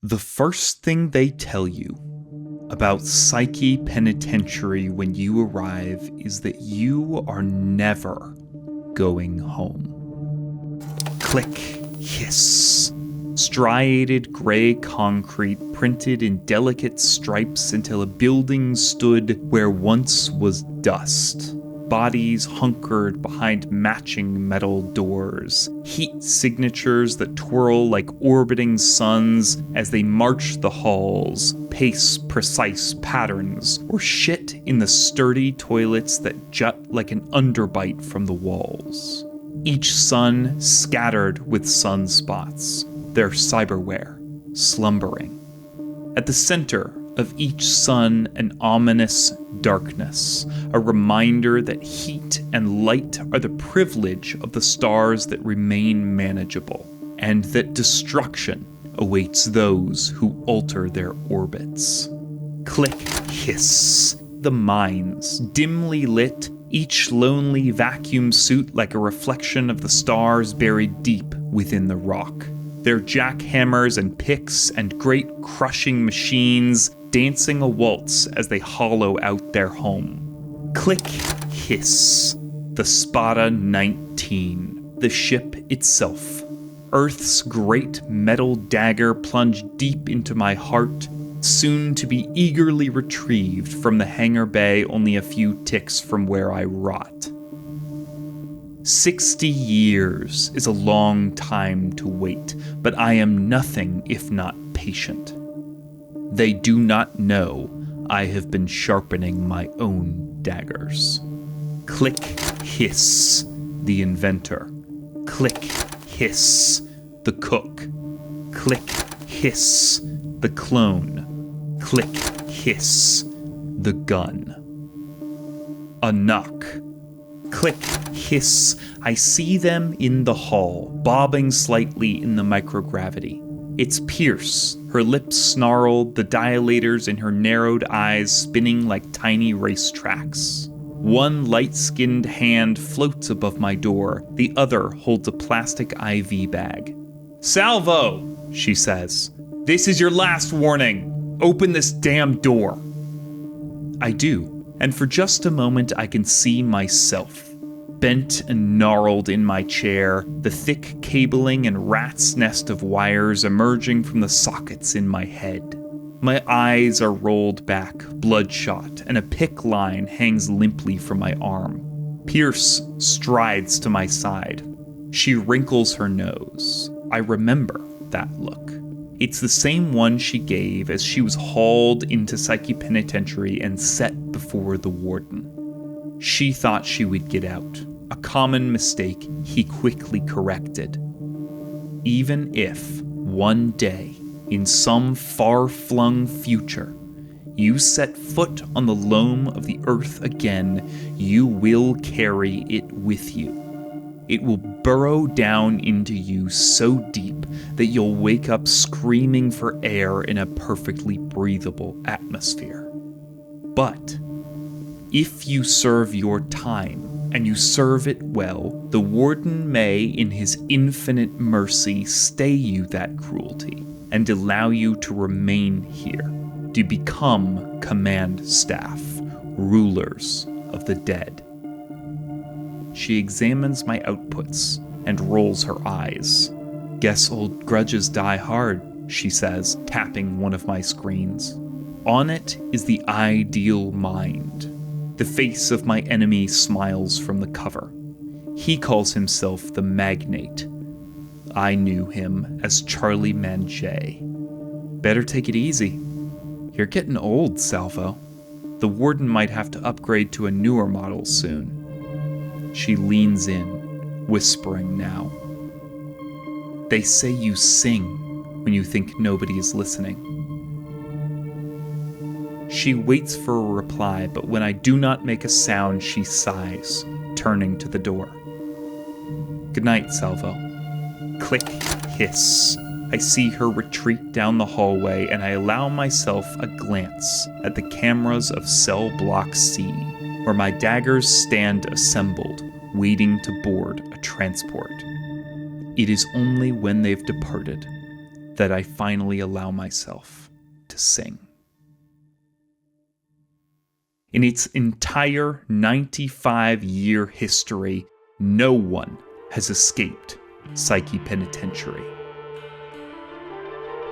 The first thing they tell you about Psyche Penitentiary when you arrive is that you are never going home. Click, hiss. Striated gray concrete printed in delicate stripes until a building stood where once was dust. Bodies hunkered behind matching metal doors, heat signatures that twirl like orbiting suns as they march the halls, pace precise patterns, or shit in the sturdy toilets that jut like an underbite from the walls. Each sun scattered with sunspots, their cyberware slumbering. At the center of each sun, an ominous darkness, a reminder that heat and light are the privilege of the stars that remain manageable, and that destruction awaits those who alter their orbits. Click, hiss. The mines, dimly lit, each lonely vacuum suit like a reflection of the stars buried deep within the rock. Their jackhammers and picks and great crushing machines dancing a waltz as they hollow out their home. Click, hiss. The Spada 19, the ship itself. Earth's great metal dagger plunged deep into my heart, soon to be eagerly retrieved from the hangar bay only a few ticks from where I rot. 60 years is a long time to wait, but I am nothing if not patient. They do not know I have been sharpening my own daggers. Click, hiss, the inventor. Click, hiss, the cook. Click, hiss, the clone. Click, hiss, the gun. A knock. Click, hiss. I see them in the hall, bobbing slightly in the microgravity. It's Pierce, her lips snarled, the dilators in her narrowed eyes spinning like tiny racetracks. One light-skinned hand floats above my door, the other holds a plastic IV bag. "Salvo," she says. "This is your last warning. Open this damn door." I do, and for just a moment I can see myself. Bent and gnarled in my chair, the thick cabling and rat's nest of wires emerging from the sockets in my head. My eyes are rolled back, bloodshot, and a pick line hangs limply from my arm. Pierce strides to my side. She wrinkles her nose. I remember that look. It's the same one she gave as she was hauled into Psyche Penitentiary and set before the warden. She thought she would get out, a common mistake he quickly corrected. Even if, one day, in some far-flung future, you set foot on the loam of the earth again, you will carry it with you. It will burrow down into you so deep that you'll wake up screaming for air in a perfectly breathable atmosphere. But if you serve your time, and you serve it well, the warden may, in his infinite mercy, stay you that cruelty, and allow you to remain here, to become command staff, rulers of the dead. She examines my outputs and rolls her eyes. "Guess old grudges die hard," she says, tapping one of my screens. On it is the ideal mind. The face of my enemy smiles from the cover. He calls himself the Magnate. I knew him as Charlie Manchet. Better take it easy. You're getting old, Salvo. The warden might have to upgrade to a newer model soon. She leans in, whispering now. They say you sing when you think nobody is listening. She waits for a reply, but when I do not make a sound, she sighs, turning to the door. "Good night, Salvo." Click, hiss. I see her retreat down the hallway, and I allow myself a glance at the cameras of Cell Block C, where my daggers stand assembled, waiting to board a transport. It is only when they've departed that I finally allow myself to sing. In its entire 95-year history, no one has escaped Psyche Penitentiary.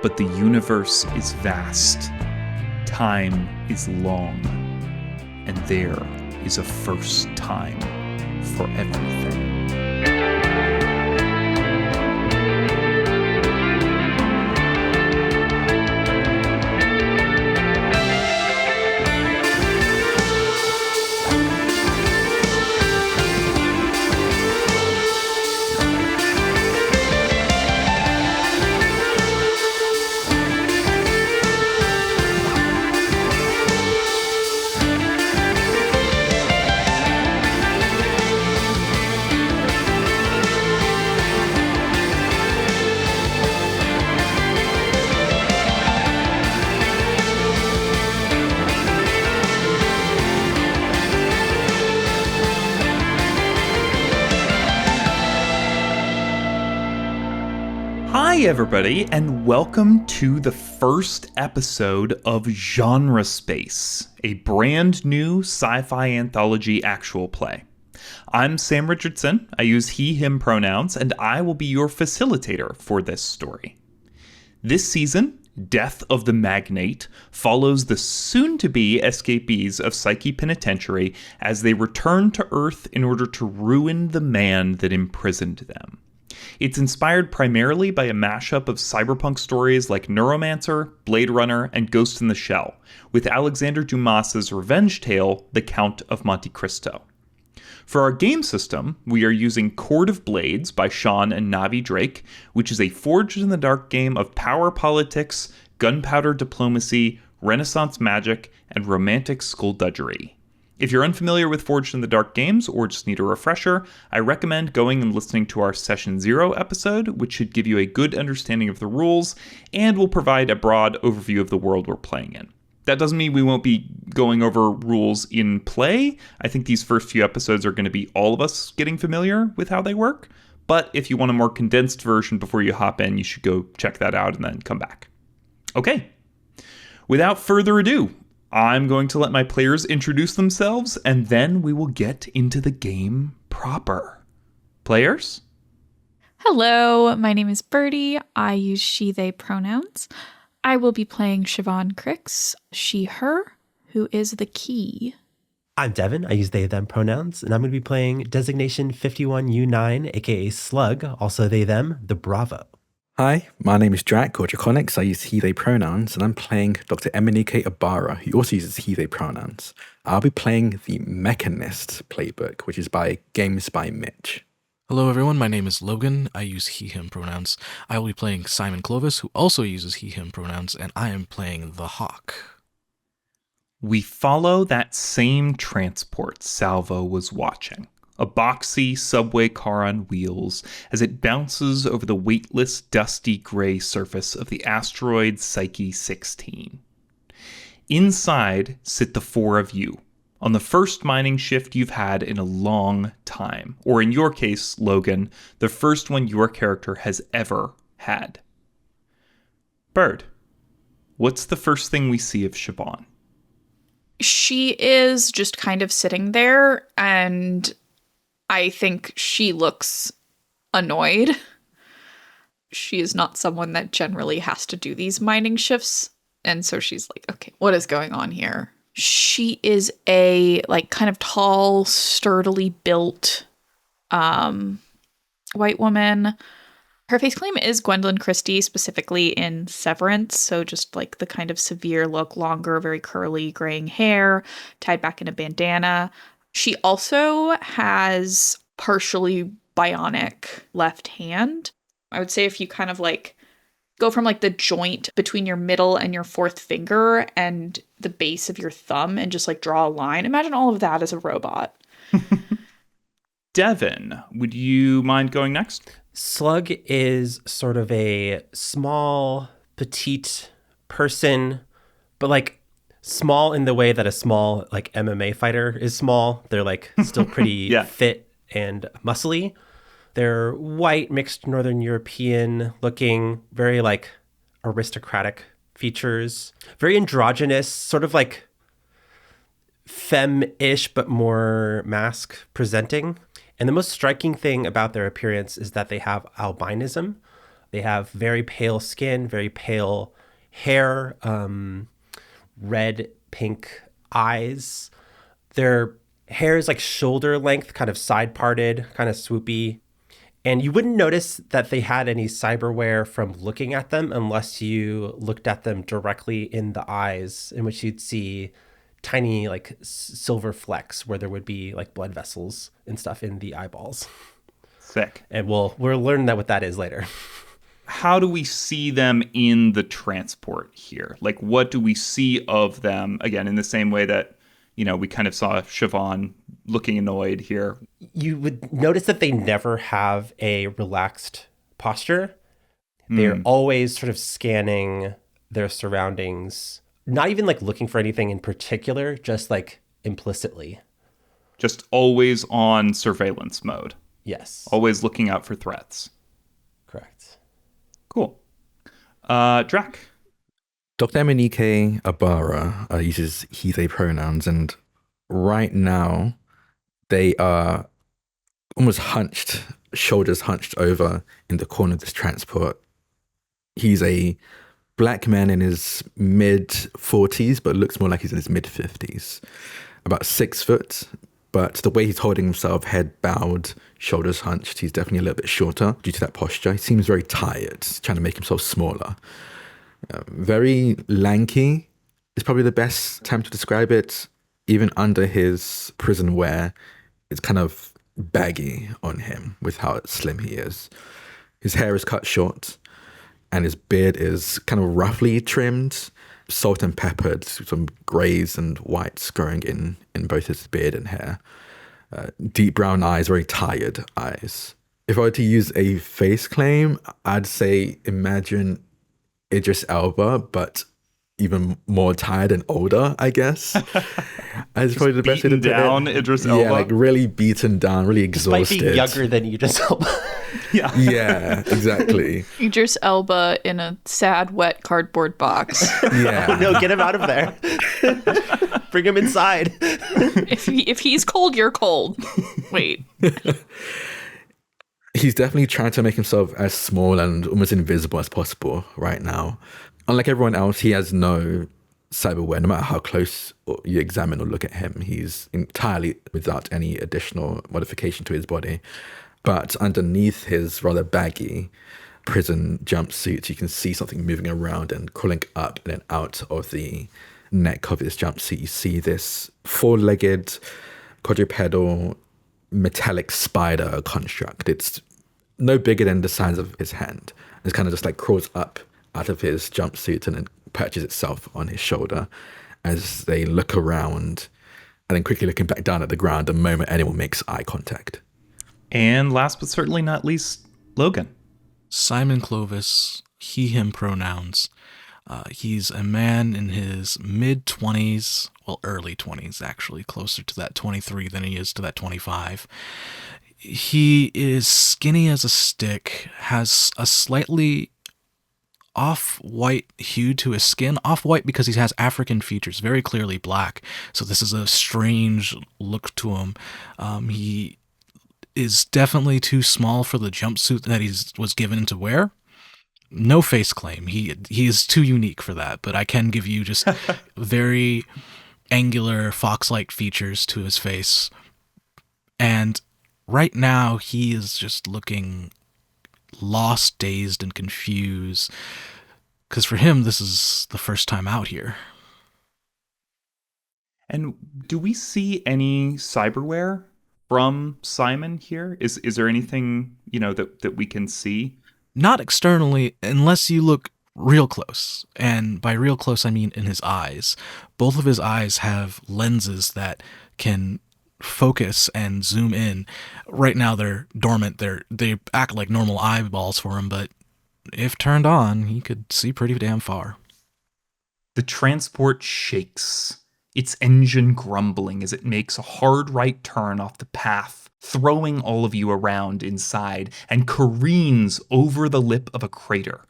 But the universe is vast, time is long, and there is a first time for everything. Hi everybody, and welcome to the first episode of Genre Space, a brand new sci-fi anthology actual play. I'm Sam Richardson, I use he, him pronouns, and I will be your facilitator for this story. This season, Death of the Magnate follows the soon-to-be escapees of Psyche Penitentiary as they return to Earth in order to ruin the man that imprisoned them. It's inspired primarily by a mashup of cyberpunk stories like Neuromancer, Blade Runner, and Ghost in the Shell, with Alexander Dumas's revenge tale, The Count of Monte Cristo. For our game system, we are using Court of Blades by Shawn and Navi Drak, which is a forged-in-the-dark game of power politics, gunpowder diplomacy, Renaissance magic, and romantic skullduggery. If you're unfamiliar with Forged in the Dark games or just need a refresher, I recommend going and listening to our Session 0 episode, which should give you a good understanding of the rules and will provide a broad overview of the world we're playing in. That doesn't mean we won't be going over rules in play. I think these first few episodes are going to be all of us getting familiar with how they work. But if you want a more condensed version before you hop in, you should go check that out and then come back. Okay, without further ado, I'm going to let my players introduce themselves, and then we will get into the game proper. Players? Hello, my name is Birdie. I use she, they pronouns. I will be playing Siobhan Krix, she, her, who is the key. I'm Devin. I use they, them pronouns, and I'm going to be playing Designation 51U9, AKA Slug, also they, them, the Bravo. Hi, my name is Drak, or Draconics. I use he, they pronouns, and I'm playing Dr. Emenike Abara, who also uses he, they pronouns. I'll be playing the Mechanist playbook, which is by Games by Mitch. Hello everyone, my name is Logan. I use he, him pronouns. I will be playing Simon Clovis, who also uses he, him pronouns, and I am playing the Hawk. We follow that same transport Salvo was watching. A boxy subway car on wheels as it bounces over the weightless, dusty gray surface of the asteroid Psyche 16. Inside sit the four of you, on the first mining shift you've had in a long time, or in your case, Logan, the first one your character has ever had. Bird, what's the first thing we see of Siobhan? She is just kind of sitting there, and I think she looks annoyed. She is not someone that generally has to do these mining shifts. And so she's like, okay, what is going on here? She is a kind of tall, sturdily built white woman. Her face claim is Gwendolyn Christie, specifically in Severance. So just the kind of severe look, longer, very curly, graying hair, tied back in a bandana. She also has partially bionic left hand. I would say if you kind of go from the joint between your middle and your fourth finger and the base of your thumb and just draw a line. Imagine all of that as a robot. Devin, would you mind going next? Slug is sort of a small, petite person, but small in the way that a small MMA fighter is small. They're still pretty fit and muscly. They're white, mixed Northern European looking, very aristocratic features, very androgynous, sort of like femme-ish, but more mask presenting. And the most striking thing about their appearance is that they have albinism. They have very pale skin, very pale hair, red, pink eyes. Their hair is like shoulder length, kind of side parted, kind of swoopy. And you wouldn't notice that they had any cyberware from looking at them unless you looked at them directly in the eyes, in which you'd see tiny like silver flecks where there would be like blood vessels and stuff in the eyeballs. Sick. And we'll learn that what that is later. How do we see them in the transport here? Like, what do we see of them? Again, in the same way that, you know, we kind of saw Siobhan looking annoyed here. You would notice that they never have a relaxed posture. They're always sort of scanning their surroundings, not even like looking for anything in particular, just like implicitly. Just always on surveillance mode. Yes. Always looking out for threats. Correct. Cool. Drak. Dr. Emenike Abara uses he, they pronouns, and right now they are almost hunched, shoulders hunched over in the corner of this transport. He's a black man in his mid-40s, but looks more like he's in his mid-50s. About 6 foot, but the way he's holding himself, head bowed, shoulders hunched, he's definitely a little bit shorter due to that posture. He seems very tired, trying to make himself smaller. Very lanky is probably the best term to describe it. Even under his prison wear, it's kind of baggy on him with how slim he is. His hair is cut short, and his beard is kind of roughly trimmed, salt and peppered, some grays and whites growing in both his beard and hair. Deep brown eyes, very tired eyes. If I were to use a face claim, I'd say imagine Idris Elba, but even more tired and older, I guess. That's probably the best way to put it. Down Idris Elba. Yeah, like really beaten down, really exhausted. Despite being younger than Idris Elba. Yeah, exactly. Idris Elba in a sad, wet cardboard box. Yeah. Oh, no, get him out of there. Bring him inside. If he's cold, you're cold. Wait. He's definitely trying to make himself as small and almost invisible as possible right now. Unlike everyone else, he has no cyberware. No matter how close you examine or look at him, he's entirely without any additional modification to his body. But underneath his rather baggy prison jumpsuit, you can see something moving around and crawling up and then out of the neck of his jumpsuit. You see this 4-legged quadrupedal metallic spider construct. It's no bigger than the size of his hand. It's kind of just like crawls up out of his jumpsuit and then perches itself on his shoulder as they look around and then quickly looking back down at the ground the moment anyone makes eye contact. And last but certainly not least, Logan. Simon Clovis, he, him pronouns. He's a man in his mid-20s, well, early 20s, actually, closer to that 23 than he is to that 25. He is skinny as a stick, has a slightly off-white hue to his skin. Off-white because he has African features, very clearly black. So this is a strange look to him. He is definitely too small for the jumpsuit that he was given to wear. No face claim. He is too unique for that, but I can give you just very angular fox-like features to his face. And right now he is just looking lost, dazed, and confused. Because for him, this is the first time out here. And do we see any cyberware from Simon here? Is there anything, that we can see? Not externally, unless you look real close. And by real close, I mean in his eyes. Both of his eyes have lenses that can focus and zoom in. Right now, they're dormant. They act like normal eyeballs for him, but if turned on, he could see pretty damn far. The transport shakes, its engine grumbling as it makes a hard right turn off the path, throwing all of you around inside, and careens over the lip of a crater,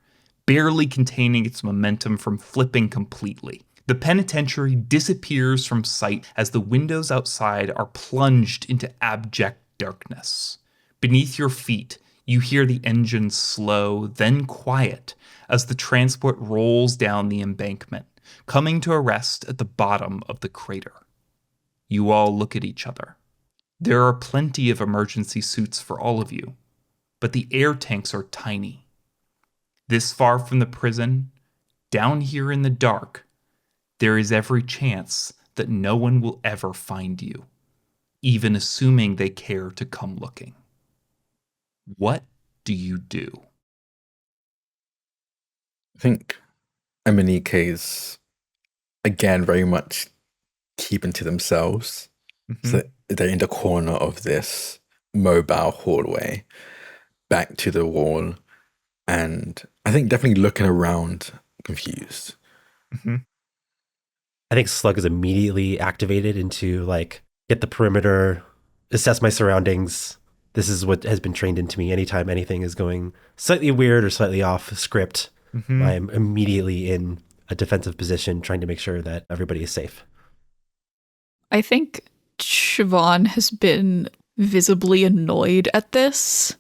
barely containing its momentum from flipping completely. The penitentiary disappears from sight as the windows outside are plunged into abject darkness. Beneath your feet, you hear the engine slow, then quiet, as the transport rolls down the embankment, coming to a rest at the bottom of the crater. You all look at each other. There are plenty of emergency suits for all of you, but the air tanks are tiny. This far from the prison, down here in the dark, there is every chance that no one will ever find you, even assuming they care to come looking. What do you do? I think Emenike is, again, very much keeping to themselves. Mm-hmm. So they're in the corner of this mobile hallway, back to the wall, and I think definitely looking around confused. Mm-hmm. I think Slug is immediately activated into like, get the perimeter, assess my surroundings. This is what has been trained into me. Anytime anything is going slightly weird or slightly off script, I'm immediately in a defensive position trying to make sure that everybody is safe. I think Siobhan has been visibly annoyed at this.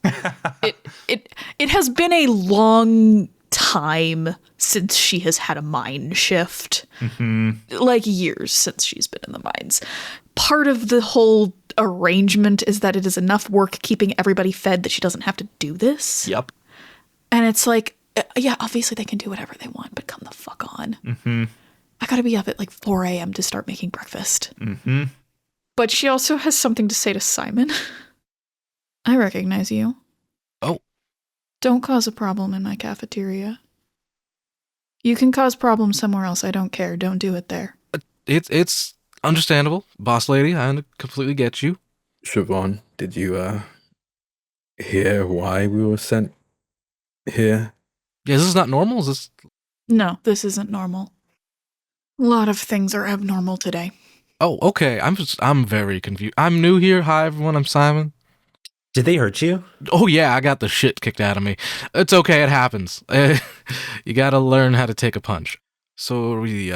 It has been a long time since she has had a mind shift. Like years since she's been in the mines. Part of the whole arrangement is that it is enough work keeping everybody fed that she doesn't have to do this. Yep. And it's like, yeah, obviously they can do whatever they want, but come the fuck on. I gotta be up at like 4 a.m. to start making breakfast. But she also has something to say to Simon. I recognize you. Oh. Don't cause a problem in my cafeteria. You can cause problems somewhere else. I don't care. Don't do it there. It's understandable, boss lady. I completely get you. Siobhan, did you hear why we were sent here? Yeah, this is not normal. Is this? No, this isn't normal. A lot of things are abnormal today. Oh, okay. I'm very confused. I'm new here. Hi, everyone. I'm Simon. Did they hurt you? Oh, yeah. I got the shit kicked out of me. It's okay. It happens. You gotta learn how to take a punch. So are we,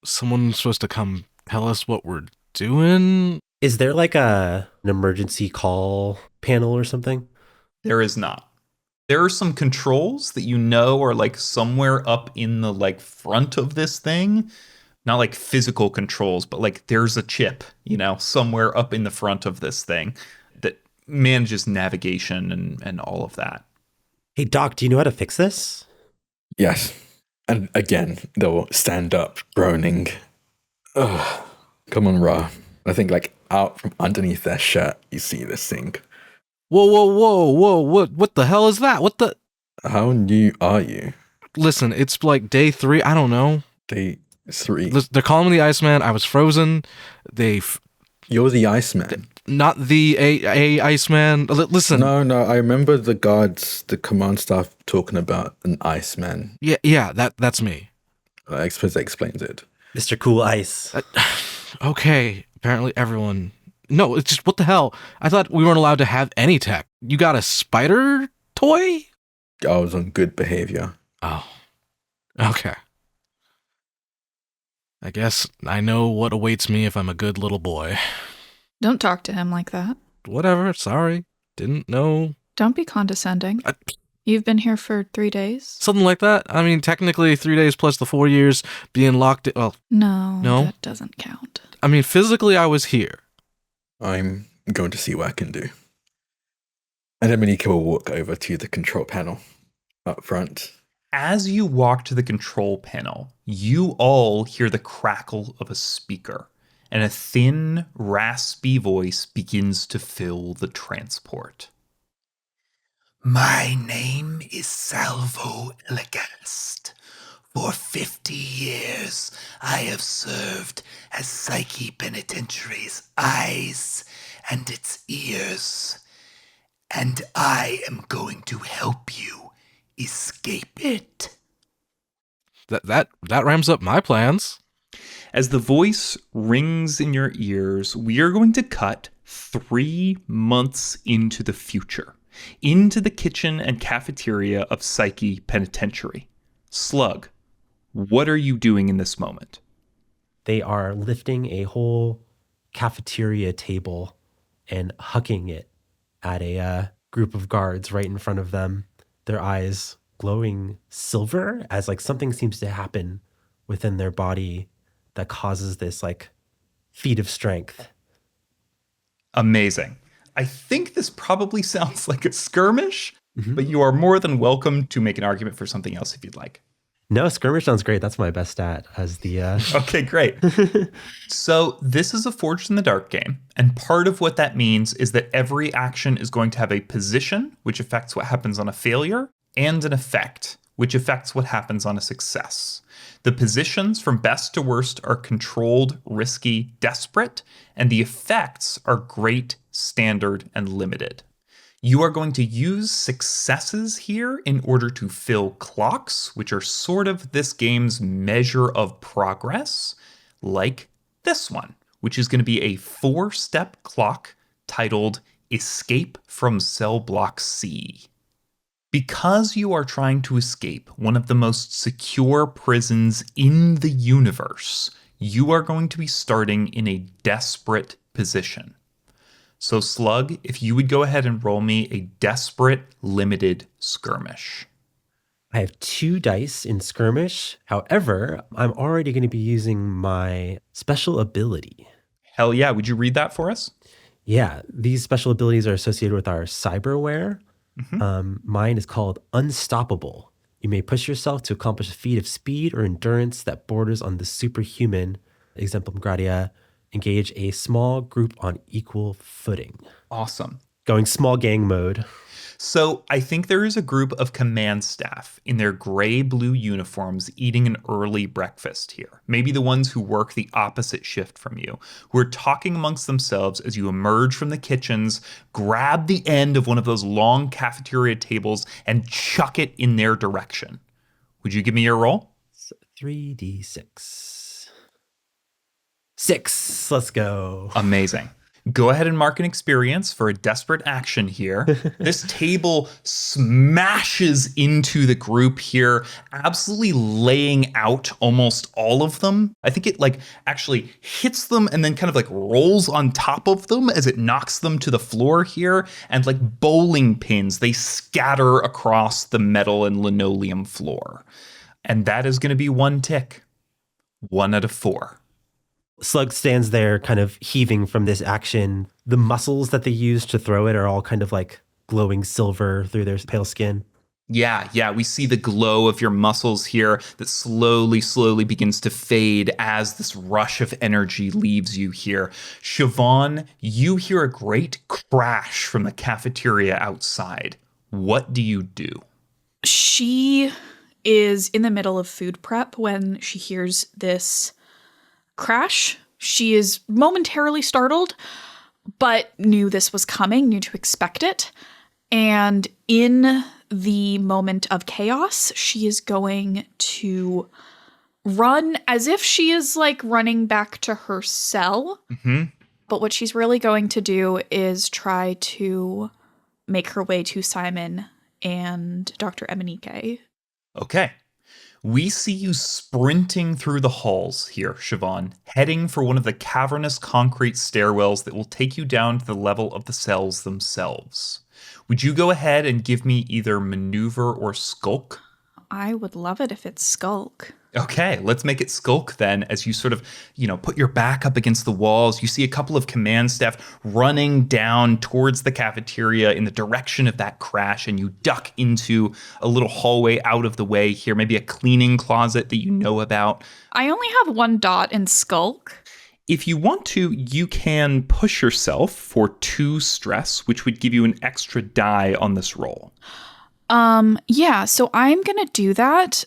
someone's supposed to come tell us what we're doing? Is there like an emergency call panel or something? There is not. There are some controls that you know are like somewhere up in the like front of this thing. Not like physical controls, but like there's a chip, you know, somewhere up in the front of this thing that manages navigation and all of that. Hey, Doc, do you know how to fix this? Yes. And again, they'll stand up, groaning. Ugh. Come on, Ra. I think like out from underneath their shirt, you see this thing. Whoa. What the hell is that? What the? How new are you? Listen, it's like day 3. I don't know. Day 3. They're calling me the Iceman. I was frozen. You're the Iceman. Not the A Iceman. Listen. No. I remember the guards, the command staff talking about an Iceman. Yeah. That's me. I suppose that explains it. Mr. Cool Ice. Okay. Apparently everyone. No, it's just what the hell? I thought we weren't allowed to have any tech. You got a spider toy? I was on good behavior. Oh. Okay. I guess I know what awaits me if I'm a good little boy. Don't talk to him like that. Whatever, sorry. Didn't know. Don't be condescending. You've been here for 3 days? Something like that. I mean, technically 3 days plus the 4 years being locked in. Well, no, No? that doesn't count. I mean, physically I was here. I'm going to see what I can do. And Emenike will walk over to the control panel up front. As you walk to the control panel, you all hear the crackle of a speaker, and a thin, raspy voice begins to fill the transport. My name is Salvo Elegast. For 50 years, I have served as Psyche Penitentiary's eyes and its ears, and I am going to help you escape it. That ramps up my plans. As the voice rings in your ears, we are going to cut 3 months into the future. into the kitchen and cafeteria of Psyche Penitentiary. Slug, what are you doing in this moment? They are lifting a whole cafeteria table and hucking it at a group of guards right in front of them, their eyes glowing silver as like something seems to happen within their body that causes this like feat of strength. Amazing. I think this probably sounds like a skirmish, but you are more than welcome to make an argument for something else if you'd like. No, skirmish sounds great. That's my best stat as the... Okay, great. So this is a Forged in the Dark game, and part of what that means is that every action is going to have a position, which affects what happens on a failure, and an effect, which affects what happens on a success. The positions from best to worst are controlled, risky, desperate, and the effects are great, standard, and limited. You are going to use successes here in order to fill clocks, which are sort of this game's measure of progress, like this one, which is going to be a 4-step clock titled Escape from Cell Block C. Because you are trying to escape one of the most secure prisons in the universe, you are going to be starting in a desperate position. So Slug, if you would go ahead and roll me a desperate limited skirmish. I have 2 dice in skirmish. However, I'm already going to be using my special ability. Hell yeah. Would you read that for us? Yeah, these special abilities are associated with our cyberware. Mine is called Unstoppable. You may push yourself to accomplish a feat of speed or endurance that borders on the superhuman. Exemplum gratia. Engage a small group on equal footing. Awesome. Going small gang mode. So I think there is a group of command staff in their gray-blue uniforms eating an early breakfast here. Maybe the ones who work the opposite shift from you, who are talking amongst themselves as you emerge from the kitchens, grab the end of one of those long cafeteria tables, and chuck it in their direction. Would you give me your roll? 3d6. 6. Let's go. Amazing. Go ahead and mark an experience for a desperate action here. This table smashes into the group here, absolutely laying out almost all of them. I think it like actually hits them and then kind of like rolls on top of them as it knocks them to the floor here. And like bowling pins, they scatter across the metal and linoleum floor. And that is going to be 1 tick. 1 out of 4. Slug stands there kind of heaving from this action. The muscles that they use to throw it are all kind of like glowing silver through their pale skin. Yeah. We see the glow of your muscles here that slowly begins to fade as this rush of energy leaves you here. Siobhan, you hear a great crash from the cafeteria outside. What do you do? She is in the middle of food prep when she hears this crash. She is momentarily startled, but knew this was coming, knew to expect it. And in the moment of chaos, she is going to run as if she is like running back to her cell. But what she's really going to do is try to make her way to Simon and Dr. Emenike. Okay. We see you sprinting through the halls here, Siobhan, heading for one of the cavernous concrete stairwells that will take you down to the level of the cells themselves. Would you go ahead and give me either maneuver or skulk? I would love it if it's skulk. Okay, let's make it skulk then. As you sort of, put your back up against the walls, you see a couple of command staff running down towards the cafeteria in the direction of that crash, and you duck into a little hallway out of the way here, maybe a cleaning closet that you know about. I only have 1 dot in skulk. If you want to, you can push yourself for 2 stress, which would give you an extra die on this roll. Yeah, so I'm gonna do that.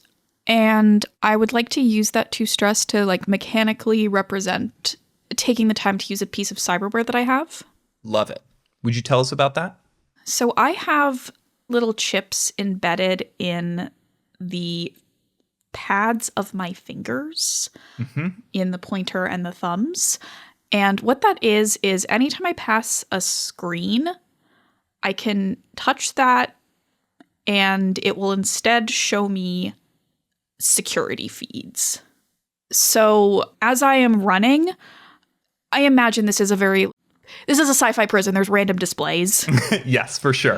And I would like to use that 2 stress to like mechanically represent taking the time to use a piece of cyberware that I have. Love it. Would you tell us about that? So I have little chips embedded in the pads of my fingers, in the pointer and the thumbs. And what that is anytime I pass a screen, I can touch that and it will instead show me security feeds. So as I am running, I imagine this is a sci-fi prison. There's random displays. Yes, for sure.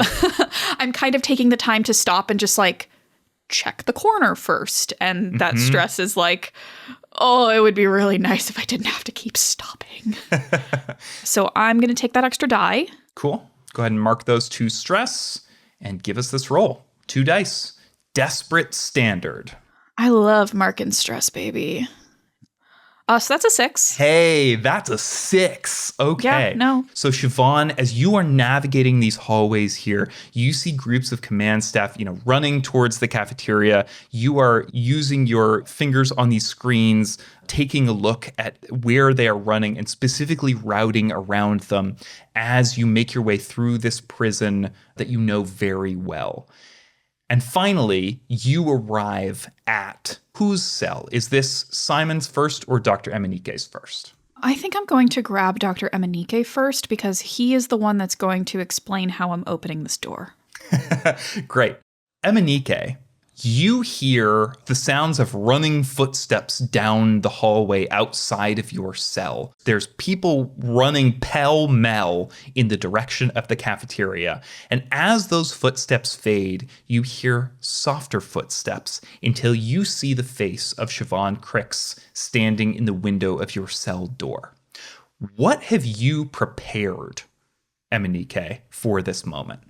I'm kind of taking the time to stop and just like check the corner first. And that stress is like, oh, it would be really nice if I didn't have to keep stopping. So I'm going to take that extra die. Cool. Go ahead and mark those 2 stress and give us this roll. 2 dice. Desperate standard. I love marking stress, baby. So that's a 6. Hey, that's a 6. Okay. Yeah, no. So Siobhan, as you are navigating these hallways here, you see groups of command staff, running towards the cafeteria. You are using your fingers on these screens, taking a look at where they are running and specifically routing around them as you make your way through this prison that you know very well. And finally, you arrive at whose cell? Is this Simon's first or Dr. Emenike's first? I think I'm going to grab Dr. Emenike first because he is the one that's going to explain how I'm opening this door. Great. Emenike, you hear the sounds of running footsteps down the hallway outside of your cell. There's people running pell-mell in the direction of the cafeteria. And as those footsteps fade, you hear softer footsteps until you see the face of Siobhan Krix standing in the window of your cell door. What have you prepared, Emenike, for this moment?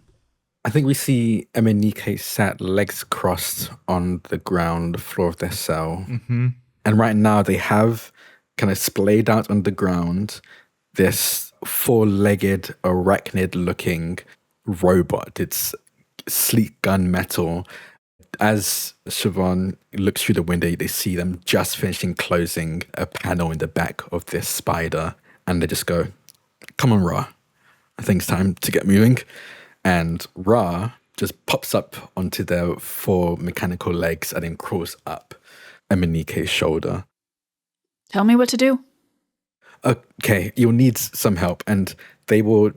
I think we see Emenike sat legs crossed on the ground floor of their cell. Mm-hmm. And right now they have kind of splayed out on the ground this 4-legged arachnid-looking robot. It's sleek gunmetal. As Siobhan looks through the window, they see them just finishing closing a panel in the back of this spider. And they just go, "Come on, Ra. I think it's time to get moving." And Ra just pops up onto their 4 mechanical legs and then crawls up Emenike's shoulder. Tell me what to do. Okay, you'll need some help. And they will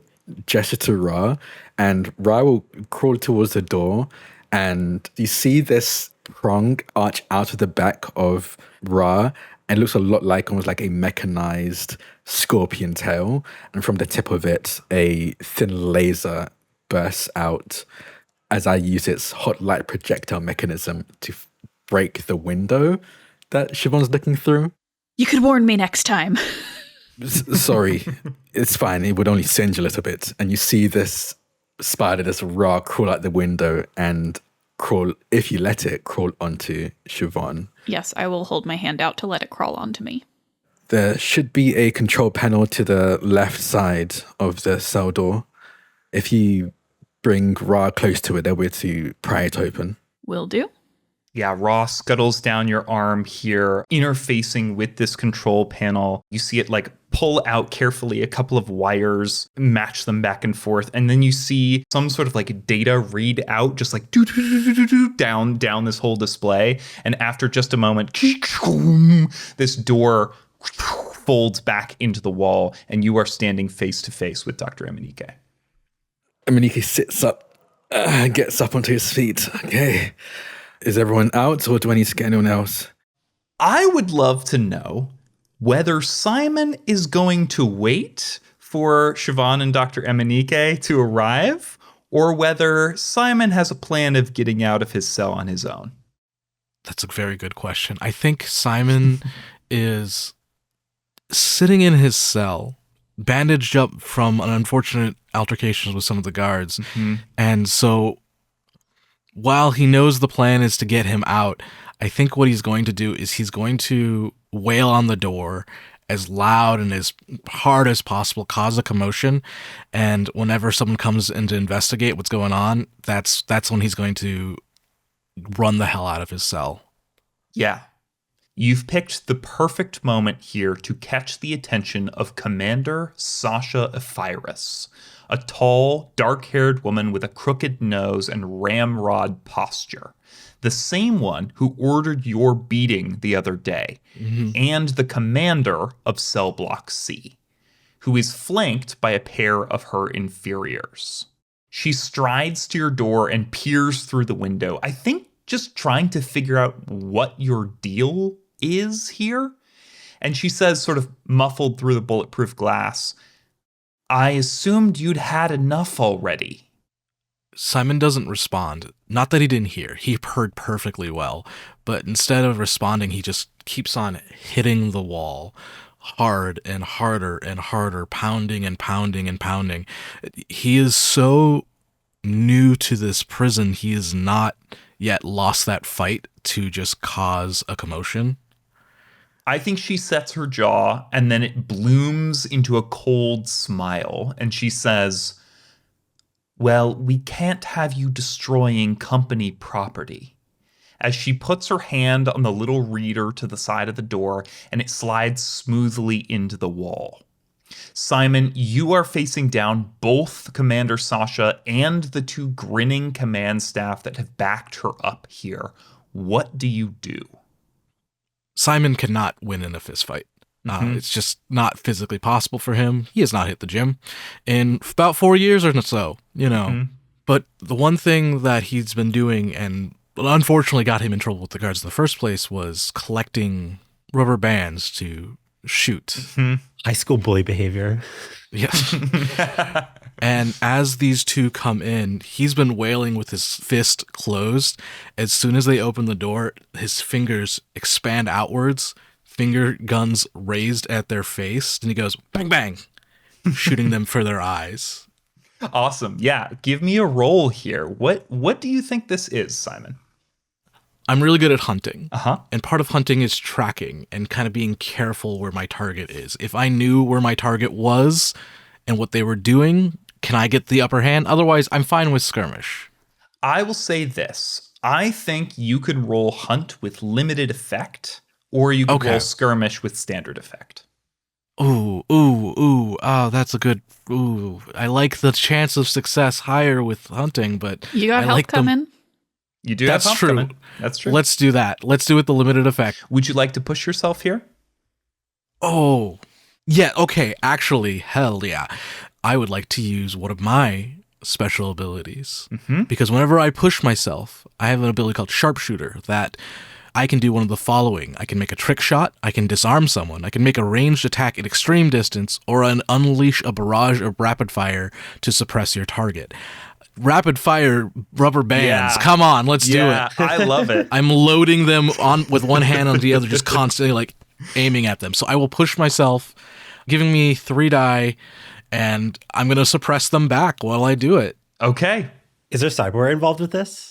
gesture to Ra, and Ra will crawl towards the door. And you see this prong arch out of the back of Ra, and it looks a lot like almost like a mechanized scorpion tail. And from the tip of it, a thin laser bursts out as I use its hot light projectile mechanism to break the window that Siobhan's looking through. You could warn me next time. Sorry, it's fine. It would only singe a little bit. And you see this spider, this Ra, crawl out the window and crawl, if you let it, crawl onto Siobhan. Yes, I will hold my hand out to let it crawl onto me. There should be a control panel to the left side of the cell door. If you bring Ra close to it, they'll be able to pry it open. Will do. Yeah, Ra scuttles down your arm here, interfacing with this control panel. You see it like pull out carefully a couple of wires, match them back and forth, and then you see some sort of like data read out, just like down this whole display. And after just a moment, this door folds back into the wall, and you are standing face to face with Dr. Emenike. Emenike sits up, gets up onto his feet. Okay. Is everyone out, or do I need to get anyone else? I would love to know whether Simon is going to wait for Siobhan and Dr. Emenike to arrive, or whether Simon has a plan of getting out of his cell on his own. That's a very good question. I think Simon is sitting in his cell, bandaged up from an unfortunate altercation with some of the guards. Mm-hmm. And so while he knows the plan is to get him out, I think what he's going to do is he's going to wail on the door as loud and as hard as possible, cause a commotion. And whenever someone comes in to investigate what's going on, that's when he's going to run the hell out of his cell. Yeah. You've picked the perfect moment here to catch the attention of Commander Sasha Ephiris, a tall, dark-haired woman with a crooked nose and ramrod posture. The same one who ordered your beating the other day, and the commander of Cell Block C, who is flanked by a pair of her inferiors. She strides to your door and peers through the window. I think just trying to figure out what your deal is here. And she says, sort of muffled through the bulletproof glass, I assumed you'd had enough already. Simon doesn't respond. Not that he didn't hear. He heard perfectly well. But instead of responding, he just keeps on hitting the wall hard and harder and harder, pounding and pounding and pounding. He is so new to this prison, he has not yet lost that fight to just cause a commotion. I think she sets her jaw and then it blooms into a cold smile. And she says, well, we can't have you destroying company property. As she puts her hand on the little reader to the side of the door and it slides smoothly into the wall. Simon, you are facing down both Commander Sasha and the two grinning command staff that have backed her up here. What do you do? Simon cannot win in a fistfight. It's just not physically possible for him. He has not hit the gym in about 4 years or so, But the one thing that he's been doing and unfortunately got him in trouble with the guards in the first place was collecting rubber bands to shoot. High school bully behavior. Yes. And as these two come in, he's been wailing with his fist closed. As soon as they open the door, his fingers expand outwards, finger guns raised at their face, and he goes, bang, bang, shooting them for their eyes. Awesome. Yeah. Give me a roll here. What do you think this is, Simon? I'm really good at hunting. Uh-huh. And part of hunting is tracking and kind of being careful where my target is. If I knew where my target was and what they were doing, can I get the upper hand? Otherwise, I'm fine with skirmish. I will say this. I think you could roll hunt with limited effect, or you could roll skirmish with standard effect. Ooh. Oh, that's a good... Ooh, I like the chance of success higher with hunting, but... You got I help like coming. You do That's have true. coming. That's true. Let's do that. Let's do it the limited effect. Would you like to push yourself here? Oh, yeah. Okay. Actually, hell yeah. I would like to use one of my special abilities because whenever I push myself, I have an ability called Sharpshooter that I can do one of the following. I can make a trick shot. I can disarm someone. I can make a ranged attack at extreme distance or unleash a barrage of rapid fire to suppress your target. Rapid fire rubber bands. Yeah. Come on, let's do it. I love it. I'm loading them on with one hand on the other, just constantly like aiming at them. So I will push myself, giving me 3 die, and I'm going to suppress them back while I do it. Okay. Is there cyberware involved with this?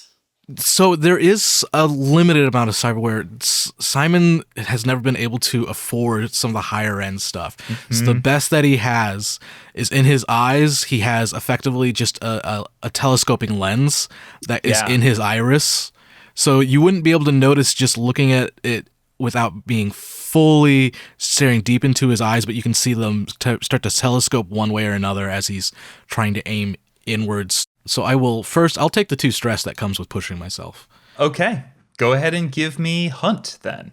So there is a limited amount of cyberware. Simon has never been able to afford some of the higher end stuff. So the best that he has is in his eyes. He has effectively just a telescoping lens that is in his iris. So you wouldn't be able to notice just looking at it without being fully staring deep into his eyes, but you can see them start to telescope one way or another as he's trying to aim inwards. So I'll take the 2 stress that comes with pushing myself. Okay. Go ahead and give me hunt then.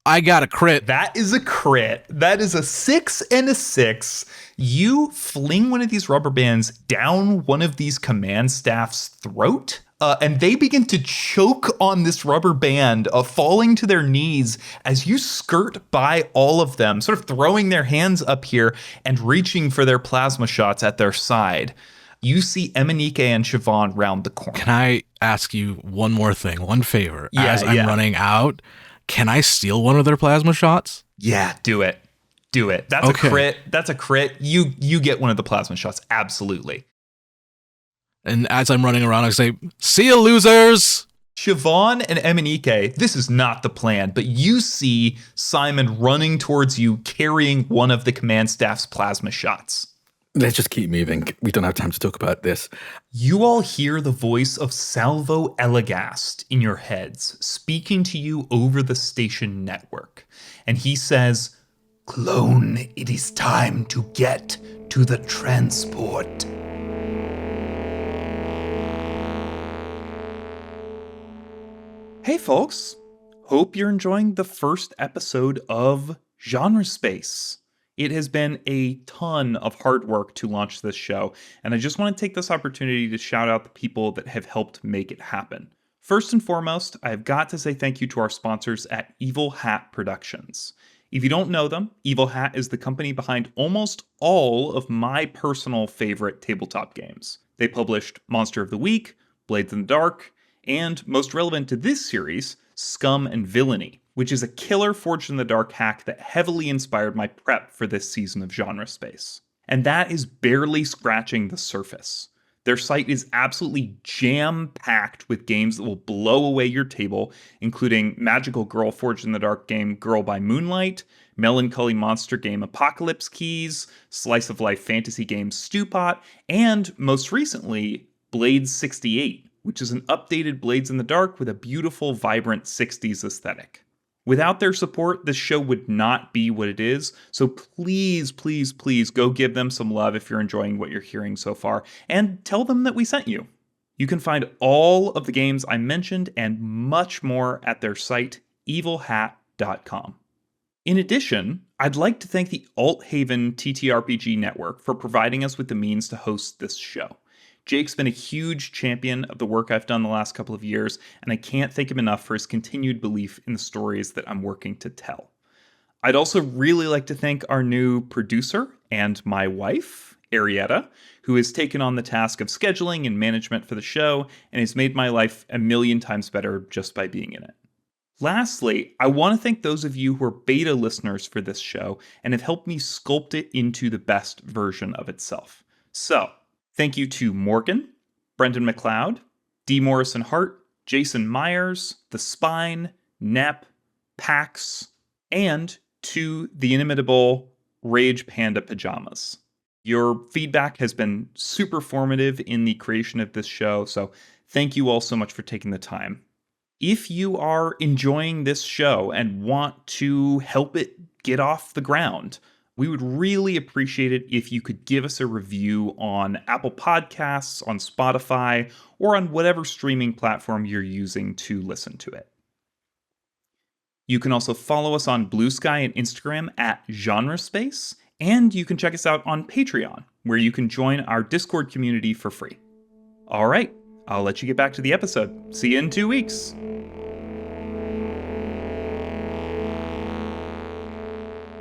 I got a crit. That is a crit. That is a 6 and a 6. You fling one of these rubber bands down one of these command staff's throat, and they begin to choke on this rubber band, falling to their knees as you skirt by all of them, sort of throwing their hands up here and reaching for their plasma shots at their side. You see Emenike and Siobhan round the corner. Can I ask you one more thing, one favor? As I'm running out, can I steal one of their plasma shots? Yeah, do it. Do it. That's a crit. That's a crit. You get one of the plasma shots. Absolutely. And as I'm running around, I say, see you, losers! Siobhan and Emenike, this is not the plan, but you see Simon running towards you, carrying one of the command staff's plasma shots. Let's just keep moving. We don't have time to talk about this. You all hear the voice of Salvo Elegast in your heads, speaking to you over the station network. And he says, Clone, it is time to get to the transport. Hey folks, hope you're enjoying the first episode of Genre Space. It has been a ton of hard work to launch this show, and I just want to take this opportunity to shout out the people that have helped make it happen. First and foremost, I've got to say thank you to our sponsors at Evil Hat Productions. If you don't know them, Evil Hat is the company behind almost all of my personal favorite tabletop games. They published Monster of the Week, Blades in the Dark, and, most relevant to this series, Scum and Villainy, which is a killer Forged in the Dark hack that heavily inspired my prep for this season of Genre Space. And that is barely scratching the surface. Their site is absolutely jam-packed with games that will blow away your table, including Magical Girl Forged in the Dark game Girl by Moonlight, Melancholy Monster game Apocalypse Keys, Slice of Life fantasy game Stewpot, and, most recently, Blades 68, which is an updated Blades in the Dark with a beautiful, vibrant 60s aesthetic. Without their support, this show would not be what it is, so please, please, please go give them some love if you're enjoying what you're hearing so far, and tell them that we sent you. You can find all of the games I mentioned and much more at their site, evilhat.com. In addition, I'd like to thank the Althaven TTRPG network for providing us with the means to host this show. Jake's been a huge champion of the work I've done the last couple of years, and I can't thank him enough for his continued belief in the stories that I'm working to tell. I'd also really like to thank our new producer and my wife, Arrietta, who has taken on the task of scheduling and management for the show and has made my life a million times better just by being in it. Lastly, I want to thank those of you who are beta listeners for this show and have helped me sculpt it into the best version of itself. So, thank you to Morgan, Brendan McLeod, D. Morrison Hart, Jason Myers, The Spine, Nep, Pax, and to the inimitable Rage Panda Pajamas. Your feedback has been super formative in the creation of this show, so thank you all so much for taking the time. If you are enjoying this show and want to help it get off the ground, we would really appreciate it if you could give us a review on Apple Podcasts, on Spotify, or on whatever streaming platform you're using to listen to it. You can also follow us on Blue Sky and Instagram at Genre Space, and you can check us out on Patreon, where you can join our Discord community for free. All right, I'll let you get back to the episode. See you in 2 weeks.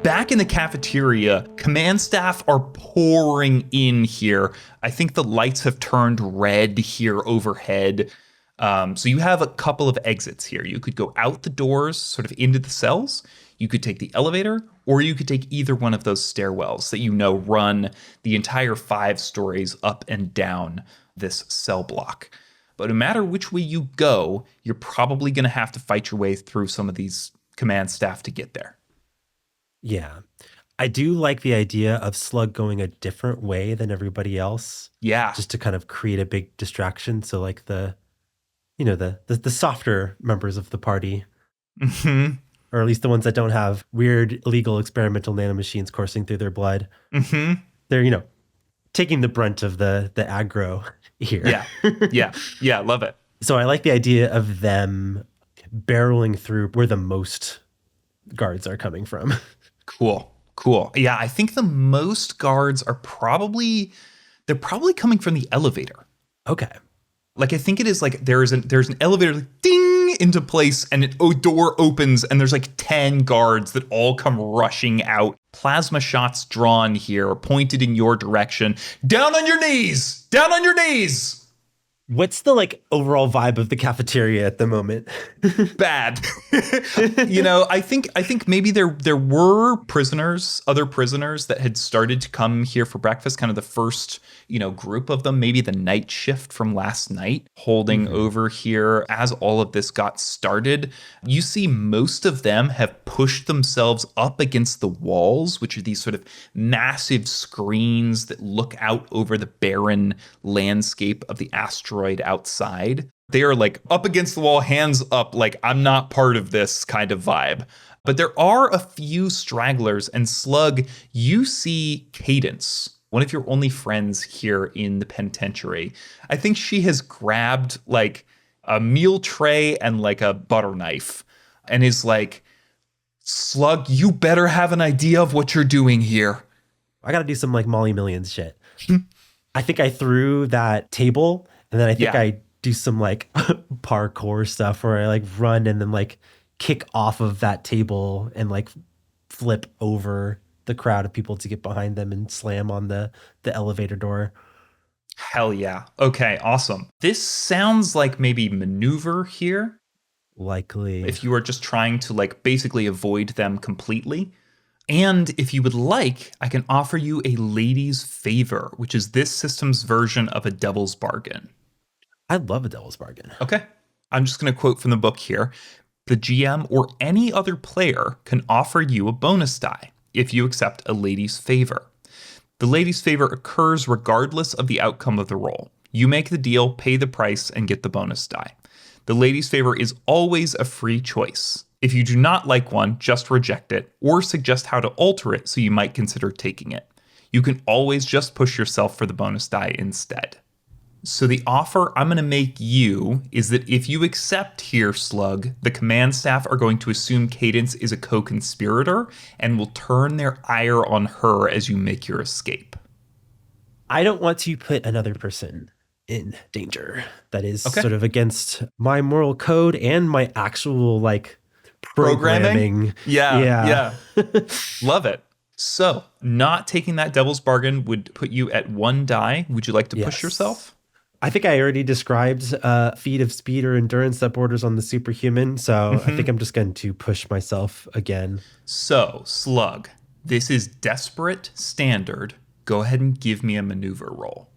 Back in the cafeteria, command staff are pouring in here. I think the lights have turned red here overhead. So you have a couple of exits here. You could go out the doors, sort of into the cells. You could take the elevator, or you could take either one of those stairwells that you know run the entire 5 stories up and down this cell block. But no matter which way you go, you're probably going to have to fight your way through some of these command staff to get there. Yeah. I do like the idea of Slug going a different way than everybody else. Yeah. Just to kind of create a big distraction. So like the softer members of the party, or at least the ones that don't have weird illegal experimental nanomachines coursing through their blood. They're, taking the brunt of the aggro here. Yeah. Love it. So I like the idea of them barreling through where the most guards are coming from. Cool. Yeah, I think the most guards are probably coming from the elevator. Okay. Like I think it is like there's an elevator like, ding into place and a door opens and there's like 10 guards that all come rushing out. Plasma shots drawn here, pointed in your direction. Down on your knees! Down on your knees! What's the overall vibe of the cafeteria at the moment? Bad. I think maybe there were other prisoners that had started to come here for breakfast, kind of the first, group of them, maybe the night shift from last night holding over here as all of this got started. You see most of them have pushed themselves up against the walls, which are these sort of massive screens that look out over the barren landscape of the asteroid outside. They are up against the wall, hands up, I'm not part of this kind of vibe. But there are a few stragglers, and Slug, you see Cadence, one of your only friends here in the penitentiary. I think she has grabbed a meal tray and a butter knife and is Slug, you better have an idea of what you're doing here. I got to do some like Molly Millions shit. I think I threw that table, and then I think I do some like parkour stuff where I like run and then like kick off of that table and like flip over the crowd of people to get behind them and slam on the elevator door. Hell yeah. Okay, awesome. This sounds like maybe maneuver here. Likely. If you are just trying to like basically avoid them completely. And if you would like, I can offer you a lady's favor, which is this system's version of a devil's bargain. I love a devil's bargain. Okay. I'm just going to quote from the book here. The GM or any other player can offer you a bonus die if you accept a lady's favor. The lady's favor occurs regardless of the outcome of the roll. You make the deal, pay the price, and get the bonus die. The lady's favor is always a free choice. If you do not like one, just reject it or suggest how to alter it so you might consider taking it. You can always just push yourself for the bonus die instead. So the offer I'm going to make you is that if you accept here, Slug, the command staff are going to assume Cadence is a co-conspirator and will turn their ire on her as you make your escape. I don't want to put another person in danger. That is sort of against my moral code and my actual like programming. Yeah. Love it. So not taking that devil's bargain would put you at 1 die. Would you like to push yourself? I think I already described feat of speed or endurance that borders on the superhuman. So I think I'm just going to push myself again. So Slug, this is desperate standard. Go ahead and give me a maneuver roll.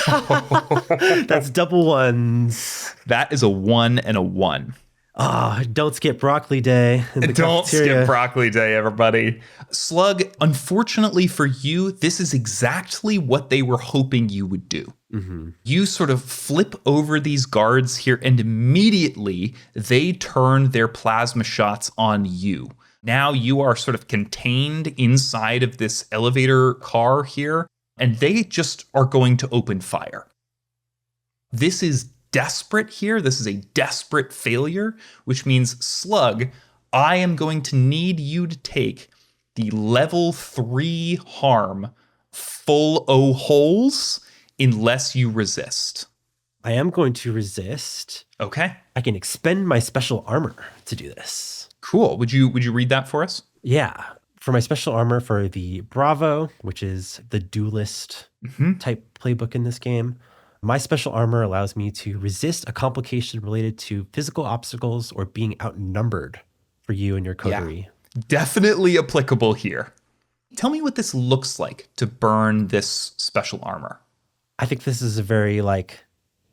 That's double ones. That is a 1 and a 1. Oh, don't skip broccoli day. Don't skip broccoli day, everybody. Slug, unfortunately for you, this is exactly what they were hoping you would do. Mm-hmm. You sort of flip over these guards here, and immediately they turn their plasma shots on you. Now you are sort of contained inside of this elevator car here, and they just are going to open fire. This is desperate here. This is a desperate failure, which means, Slug, I am going to need you to take the level 3 harm full O holes unless you resist. I am going to resist. Okay. I can expend my special armor to do this. Cool. Would you read that for us? Yeah. For my special armor for the Bravo, which is the duelist type playbook in this game, my special armor allows me to resist a complication related to physical obstacles or being outnumbered for you and your coterie. Yeah, definitely applicable here. Tell me what this looks like to burn this special armor. I think this is a very like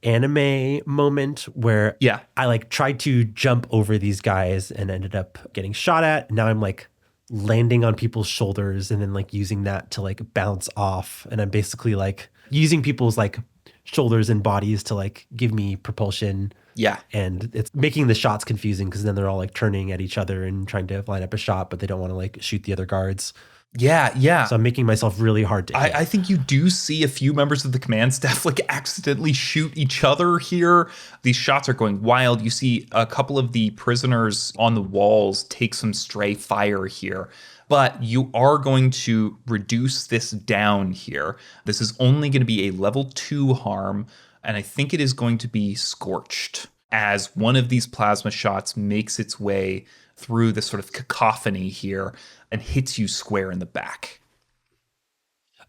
anime moment where I like tried to jump over these guys and ended up getting shot at. Now I'm like landing on people's shoulders and then like using that to like bounce off. And I'm basically like using people's like shoulders and bodies to like give me propulsion. Yeah. And it's making the shots confusing because then they're all like turning at each other and trying to line up a shot, but they don't want to like shoot the other guards. Yeah. So I'm making myself really hard to hit. I think you do see a few members of the command staff like accidentally shoot each other here. These shots are going wild. You see a couple of the prisoners on the walls take some stray fire here. But you are going to reduce this down here. This is only going to be a level 2 harm, and I think it is going to be scorched as one of these plasma shots makes its way through this sort of cacophony here and hits you square in the back.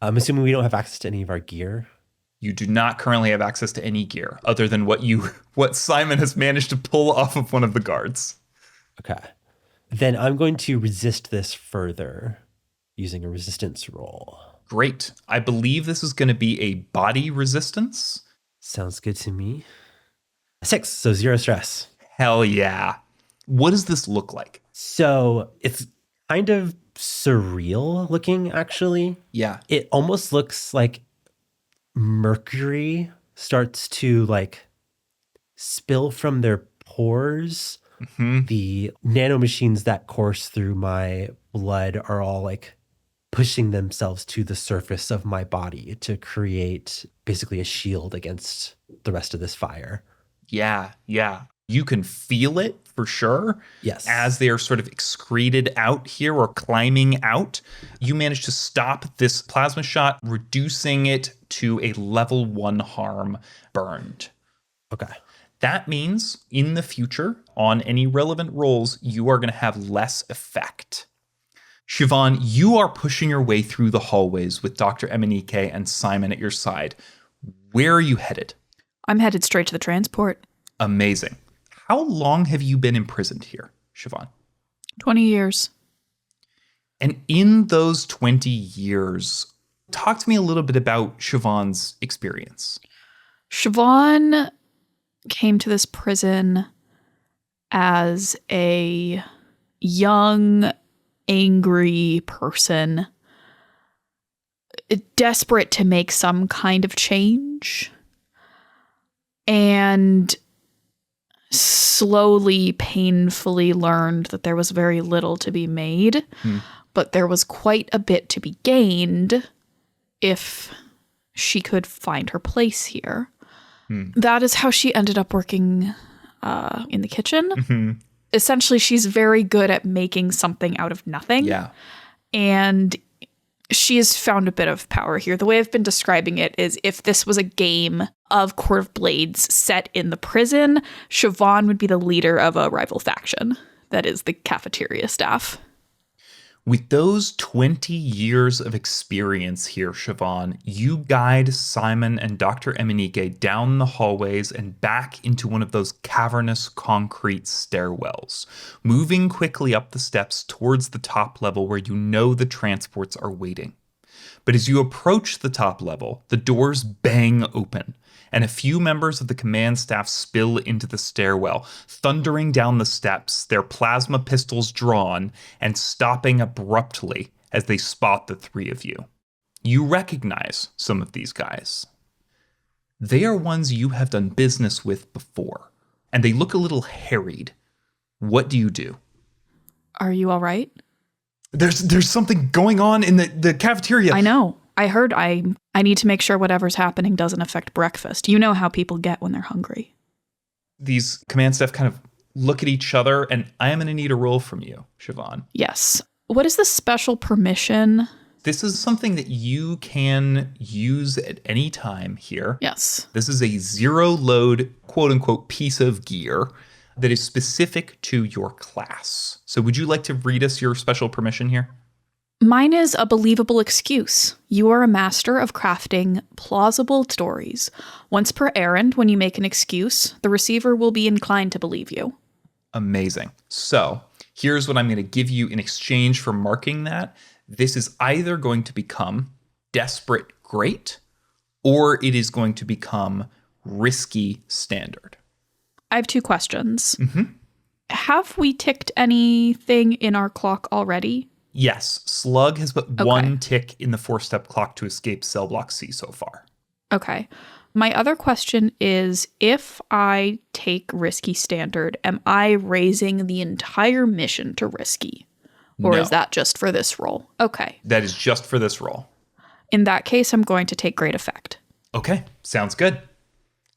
I'm assuming we don't have access to any of our gear. You do not currently have access to any gear other than what Simon has managed to pull off of one of the guards. Okay. Then I'm going to resist this further using a resistance roll. Great. I believe this is going to be a body resistance. Sounds good to me. 6, so 0 stress. Hell yeah. What does this look like? So it's kind of surreal looking, actually. Yeah. It almost looks like mercury starts to like spill from their pores. Mm-hmm. The nanomachines that course through my blood are all like pushing themselves to the surface of my body to create basically a shield against the rest of this fire. Yeah. You can feel it for sure. Yes. As they are sort of excreted out here or climbing out, you manage to stop this plasma shot, reducing it to a level 1 harm burned. Okay. That means in the future, on any relevant rolls, you are going to have less effect. Siobhan, you are pushing your way through the hallways with Dr. Emenike and Simon at your side. Where are you headed? I'm headed straight to the transport. Amazing. How long have you been imprisoned here, Siobhan? 20 years. And in those 20 years, talk to me a little bit about Siobhan's experience. Siobhan came to this prison as a young, angry person, desperate to make some kind of change, and slowly, painfully learned that there was very little to be made, but there was quite a bit to be gained if she could find her place here. That is how she ended up working in the kitchen. Mm-hmm. Essentially, she's very good at making something out of nothing. Yeah. And she has found a bit of power here. The way I've been describing it is if this was a game of Court of Blades set in the prison, Siobhan would be the leader of a rival faction. That is the cafeteria staff. With those 20 years of experience here, Siobhan, you guide Simon and Dr. Emenike down the hallways and back into one of those cavernous concrete stairwells, moving quickly up the steps towards the top level where you know the transports are waiting. But as you approach the top level, the doors bang open, and a few members of the command staff spill into the stairwell, thundering down the steps, their plasma pistols drawn, and stopping abruptly as they spot the three of you. You recognize some of these guys. They are ones you have done business with before, and they look a little harried. What do you do? Are you all right? There's something going on in the cafeteria. I know. I heard I need to make sure whatever's happening doesn't affect breakfast. You know how people get when they're hungry. These command staff kind of look at each other, and I am going to need a roll from you, Siobhan. Yes. What is the special permission? This is something that you can use at any time here. Yes. This is a zero-load, quote-unquote, piece of gear that is specific to your class. So would you like to read us your special permission here? Mine is a believable excuse. You are a master of crafting plausible stories. Once per errand, when you make an excuse, the receiver will be inclined to believe you. Amazing. So here's what I'm going to give you in exchange for marking that. This is either going to become desperate great, or it is going to become risky standard. I have 2 questions. Mm-hmm. Have we ticked anything in our clock already? Yes, Slug has put one tick in the 4-step clock to escape cell block C so far. Okay. My other question is, if I take risky standard, am I raising the entire mission to risky? Or No. is that just for this roll? Okay. That is just for this roll. In that case, I'm going to take great effect. Okay, sounds good.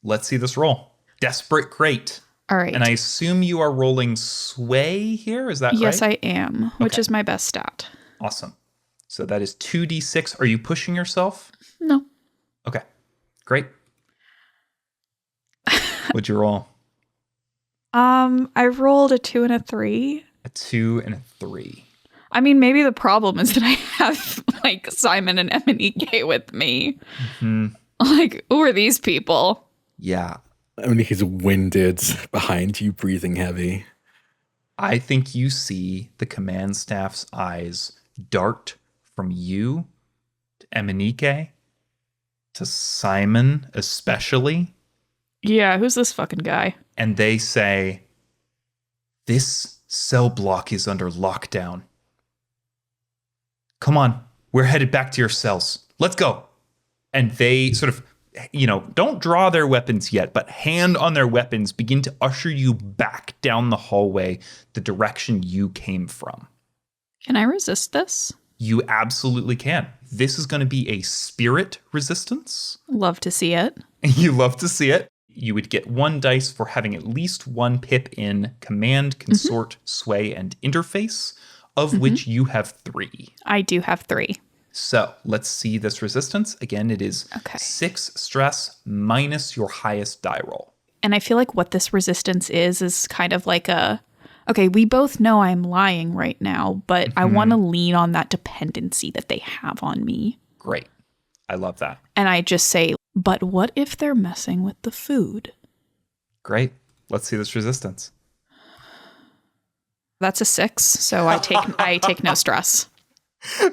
Let's see this roll. Desperate great. All right. And I assume you are rolling sway here, is that right? Yes, I am, which Okay. is my best stat. Awesome. So that is 2d6. Are you pushing yourself? No. Okay, great. What'd you roll? I rolled a 2 and a 3. A 2 and a 3. I mean, maybe the problem is that I have, like, Simon and Emenike with me. Mm-hmm. Like, who are these people? Yeah. Only he's winded behind you, breathing heavy. I think you see the command staff's eyes dart from you to Emenike to Simon especially. Yeah, who's this fucking guy? And they say, this cell block is under lockdown. Come on, we're headed back to your cells. Let's go. And they sort of, don't draw their weapons yet, but hand on their weapons, begin to usher you back down the hallway, the direction you came from. Can I resist this? You absolutely can. This is going to be a spirit resistance. Love to see it. You love to see it. You would get 1 dice for having at least 1 pip in command, consort, sway, and interface, of which you have 3. I do have 3. So let's see this resistance. Again, it is 6 stress minus your highest die roll. And I feel like what this resistance is kind of like okay, we both know I'm lying right now, but I want to lean on that dependency that they have on me. Great. I love that. And I just say, but what if they're messing with the food? Great. Let's see this resistance. That's a 6, so I take no stress.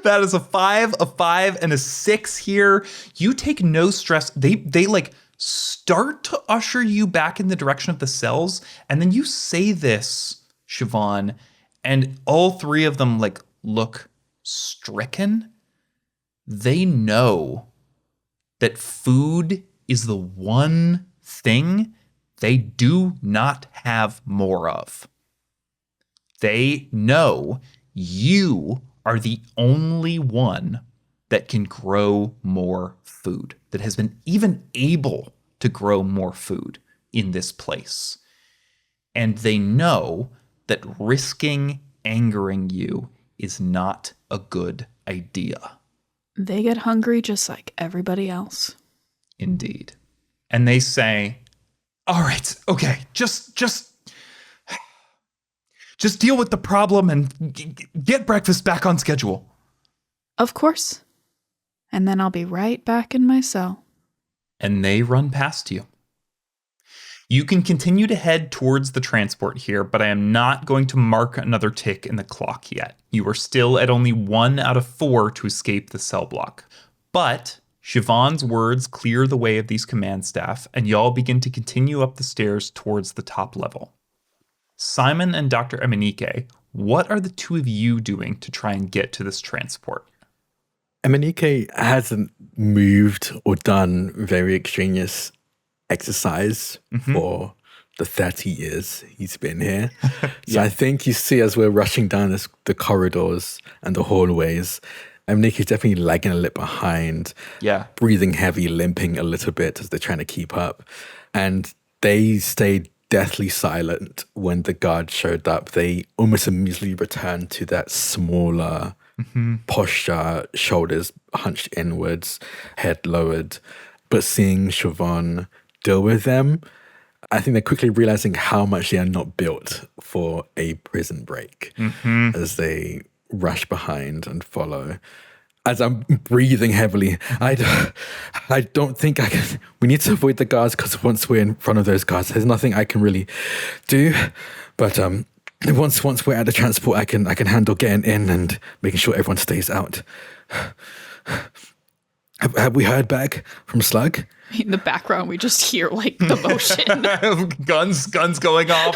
That is a 5, and a 6 here. You take no stress. They like start to usher you back in the direction of the cells, and then you say this, Siobhan, and all 3 of them like look stricken. They know that food is the one thing they do not have more of. They know you are the only one that can grow more food, that has been even able to grow more food in this place. And they know that risking angering you is not a good idea. They get hungry just like everybody else. Indeed. And they say, all right, okay, just deal with the problem and get breakfast back on schedule. Of course. And then I'll be right back in my cell. And they run past you. You can continue to head towards the transport here, but I am not going to mark another tick in the clock yet. You are still at only 1 out of 4 to escape the cell block. But Siobhan's words clear the way of these command staff, and y'all begin to continue up the stairs towards the top level. Simon and Dr. Emenike, what are the 2 of you doing to try and get to this transport? Emenike hasn't moved or done very extraneous exercise for the 30 years he's been here. So I think you see as we're rushing down the corridors and the hallways, Emenike is definitely lagging a little behind, breathing heavy, limping a little bit as they're trying to keep up. And they stayed deathly silent when the guard showed up. They almost immediately returned to that smaller posture, shoulders hunched inwards, head lowered. But seeing Siobhan deal with them, I think they're quickly realizing how much they are not built for a prison break as they rush behind and follow. As I'm breathing heavily, I don't think I can. We need to avoid the guards because once we're in front of those guards, there's nothing I can really do. But once we're at the transport, I can handle getting in and making sure everyone stays out. Have we heard back from Slug? In the background, we just hear like the motion. guns going off.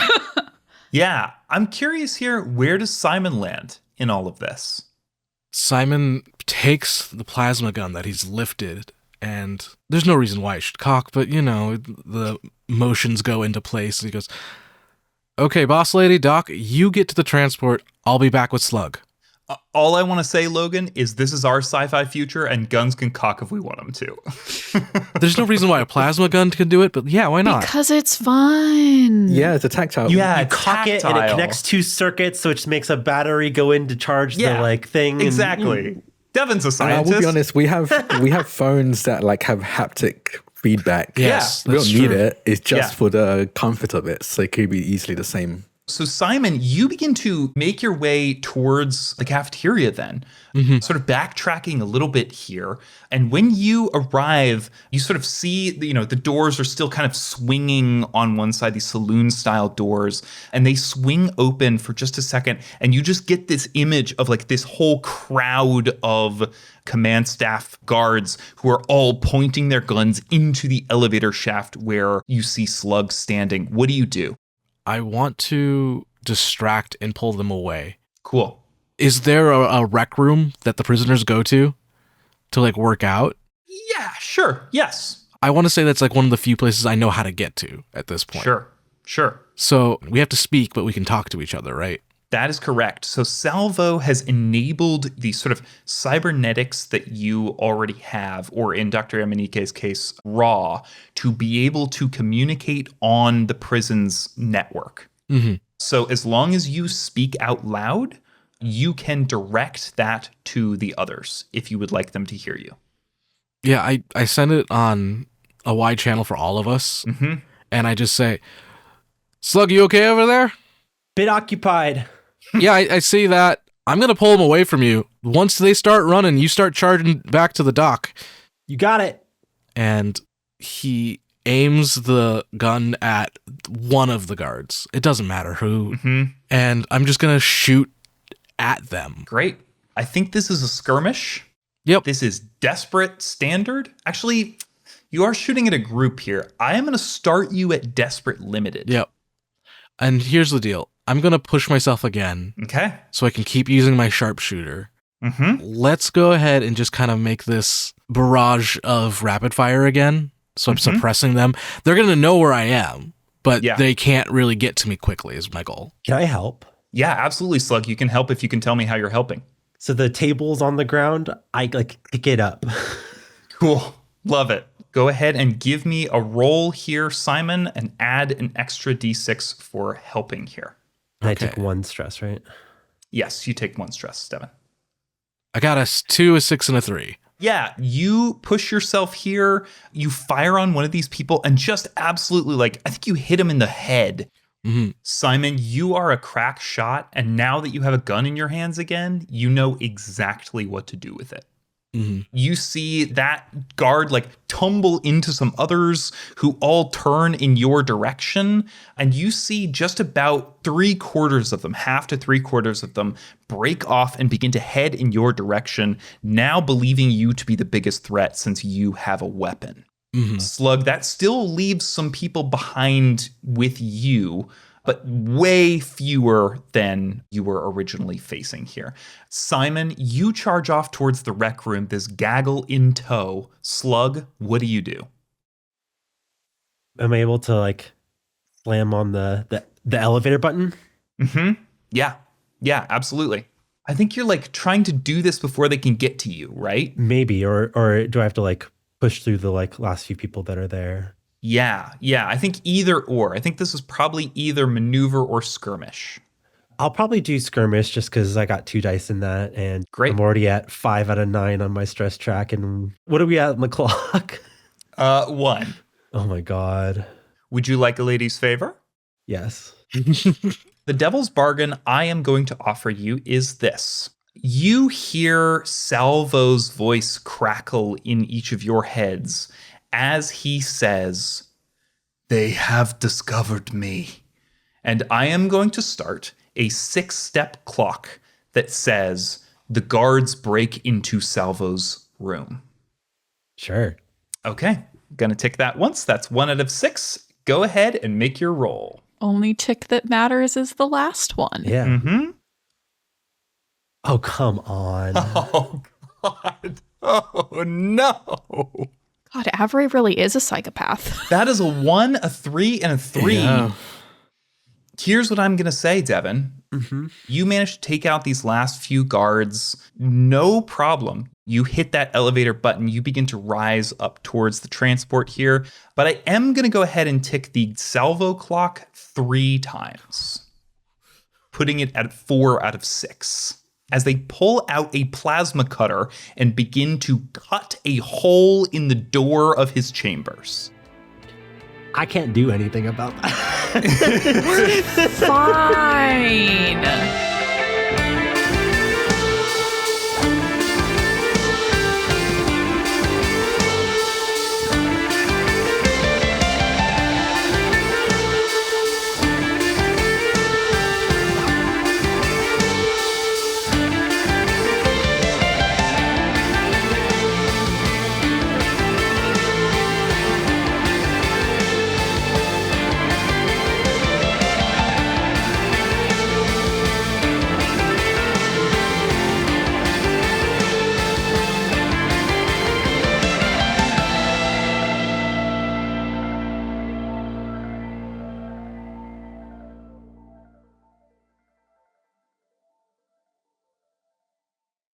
Yeah, I'm curious here. Where does Simon land in all of this? Simon takes the plasma gun that he's lifted, and there's no reason why it should cock, but, you know, the motions go into place. He goes, okay, boss lady, Doc, you get to the transport. I'll be back with Slug. All I want to say, Logan, is this is our sci-fi future, and guns can cock if we want them to. There's no reason why a plasma gun can do it, but yeah, why not? Because it's fun. Yeah, it's a tactile. Yeah, you cock it and it connects 2 circuits, so it makes a battery go in to charge the like thing. Exactly. Devin's a scientist. I will be honest, we have phones that like have haptic feedback. Yes, we don't that's need true. it. It's just for the comfort of it. So it could be easily the same. So Simon, you begin to make your way towards the cafeteria then, sort of backtracking a little bit here. And when you arrive, you sort of see, the doors are still kind of swinging on one side, these saloon-style doors, and they swing open for just a second. And you just get this image of like this whole crowd of command staff guards who are all pointing their guns into the elevator shaft where you see Slug standing. What do you do? I want to distract and pull them away. Cool. Is there a rec room that the prisoners go to like work out? Yeah, sure. Yes. I want to say that's like one of the few places I know how to get to at this point. Sure. So we have to speak, but we can talk to each other, right? That is correct. So Salvo has enabled the sort of cybernetics that you already have, or in Dr. Emenike's case, raw, to be able to communicate on the prison's network. Mm-hmm. So as long as you speak out loud, you can direct that to the others if you would like them to hear you. Yeah, I send it on a wide channel for all of us, and I just say, Slug, you okay over there? Bit occupied. Yeah, I see that. I'm going to pull them away from you. Once they start running, you start charging back to the dock. You got it. And he aims the gun at one of the guards. It doesn't matter who. And I'm just going to shoot at them. Great. I think this is a skirmish. Yep. This is desperate standard. Actually, you are shooting at a group here. I am going to start you at desperate limited. Yep. And here's the deal. I'm going to push myself again. Okay. So I can keep using my sharpshooter. Let's go ahead and just kind of make this barrage of rapid fire again. So I'm suppressing them. They're going to know where I am, but they can't really get to me quickly is my goal. Can I help? Yeah, absolutely, Slug. You can help if you can tell me how you're helping. So the table's on the ground. I pick it up. Cool. Love it. Go ahead and give me a roll here, Simon, and add an extra d6 for helping here. And I took 1 stress, right? Yes, you take 1 stress, Devin. I got a 2, a 6, and a 3. Yeah, you push yourself here. You fire on one of these people and just absolutely, I think you hit him in the head. Simon, you are a crack shot. And now that you have a gun in your hands again, you know exactly what to do with it. You see that guard tumble into some others who all turn in your direction. And you see just about 3/4 of them, half to 3/4 of them, break off and begin to head in your direction, now believing you to be the biggest threat since you have a weapon. Slug, that still leaves some people behind with you, but way fewer than you were originally facing here. Simon, you charge off towards the rec room, this gaggle in tow. Slug, what do you do? Am I able to slam on the elevator button? Yeah, absolutely. I think you're trying to do this before they can get to you, right? Maybe, or do I have to push through the last few people that are there? Yeah. I think either or. I think this is probably either maneuver or skirmish. I'll probably do skirmish just because I got 2 dice in that, and Great. I'm already at 5 out of 9 on my stress track. And what are we at on the clock? 1. Oh my god. Would you like a lady's favor? Yes. The devil's bargain I am going to offer you is this. You hear Salvo's voice crackle in each of your heads as he says, "They have discovered me." And I am going to start a 6-step clock that says the guards break into Salvo's room. Sure. Okay, gonna tick that once. That's 1 out of 6. Go ahead and make your roll. Only tick that matters is the last one. Yeah. Oh, come on. Oh, God. Oh, no. God, Avery really is a psychopath. That is a 1, a 3, and a 3. Yeah. Here's what I'm going to say, Devin. You managed to take out these last few guards. No problem. You hit that elevator button. You begin to rise up towards the transport here. But I am going to go ahead and tick the salvo clock 3 times, putting it at 4 out of 6. As they pull out a plasma cutter and begin to cut a hole in the door of his chambers. I can't do anything about that. Fine.